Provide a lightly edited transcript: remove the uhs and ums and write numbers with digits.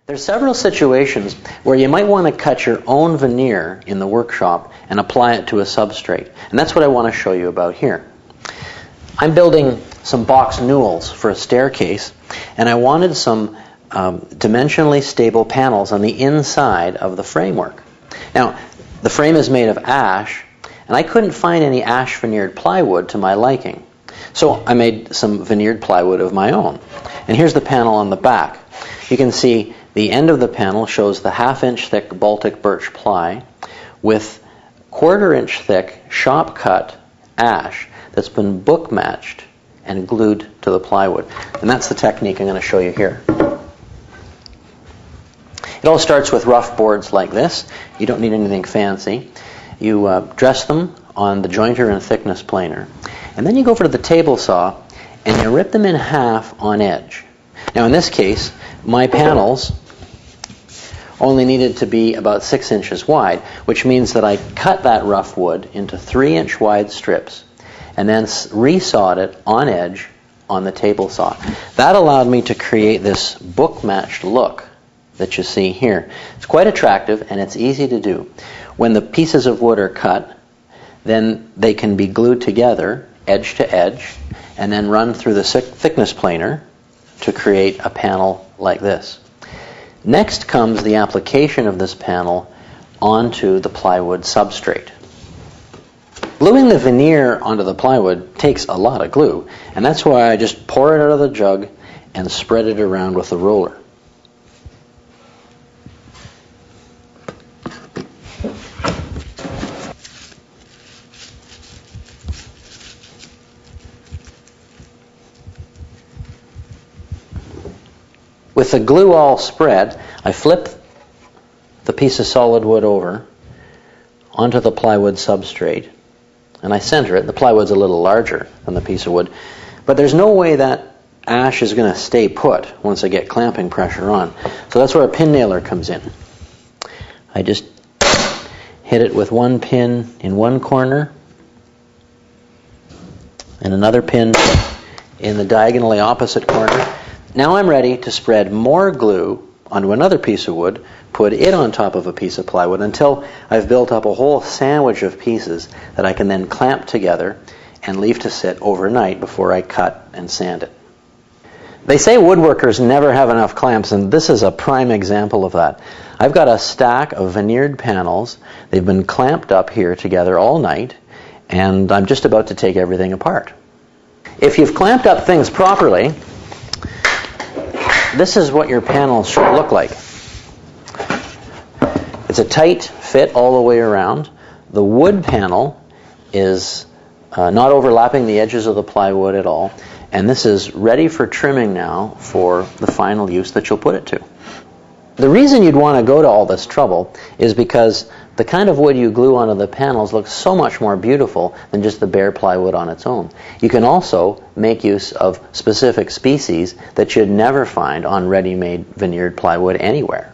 There's several situations where you might want to cut your own veneer in the workshop and apply it to a substrate. And that's what I want to show you about here. I'm building some box newels for a staircase, and I wanted some dimensionally stable panels on the inside of the framework. Now, the frame is made of ash, and I couldn't find any ash veneered plywood to my liking. So I made some veneered plywood of my own. And here's the panel on the back. You can see the end of the panel shows the half-inch thick Baltic birch ply with quarter-inch thick shop-cut ash that's been book-matched and glued to the plywood. And that's the technique I'm going to show you here. It all starts with rough boards like this. You don't need anything fancy. You dress them on the jointer and thickness planer. And then you go over to the table saw and you rip them in half on edge. Now in this case, my panels only needed to be about 6 inches wide, which means that I cut that rough wood into 3-inch wide strips and then resawed it on edge on the table saw. That allowed me to create this book-matched look that you see here. It's quite attractive and it's easy to do. When the pieces of wood are cut, then they can be glued together edge to edge and then run through the thickness planer to create a panel like this. Next comes the application of this panel onto the plywood substrate. Gluing the veneer onto the plywood takes a lot of glue, and that's why I just pour it out of the jug and spread it around with the roller. With the glue all spread, I flip the piece of solid wood over onto the plywood substrate, and I center it. The plywood's a little larger than the piece of wood, but there's no way that ash is going to stay put once I get clamping pressure on. So that's where a pin nailer comes in. I just hit it with one pin in one corner and another pin in the diagonally opposite corner. Now I'm ready to spread more glue onto another piece of wood, put it on top of a piece of plywood until I've built up a whole sandwich of pieces that I can then clamp together and leave to sit overnight before I cut and sand it. They say woodworkers never have enough clamps, and this is a prime example of that. I've got a stack of veneered panels. They've been clamped up here together all night, and I'm just about to take everything apart. If you've clamped up things properly, this is what your panels should look like. It's a tight fit all the way around. The wood panel is not overlapping the edges of the plywood at all. And this is ready for trimming now for the final use that you'll put it to. The reason you'd want to go to all this trouble is because the kind of wood you glue onto the panels looks so much more beautiful than just the bare plywood on its own. You can also make use of specific species that you'd never find on ready-made veneered plywood anywhere.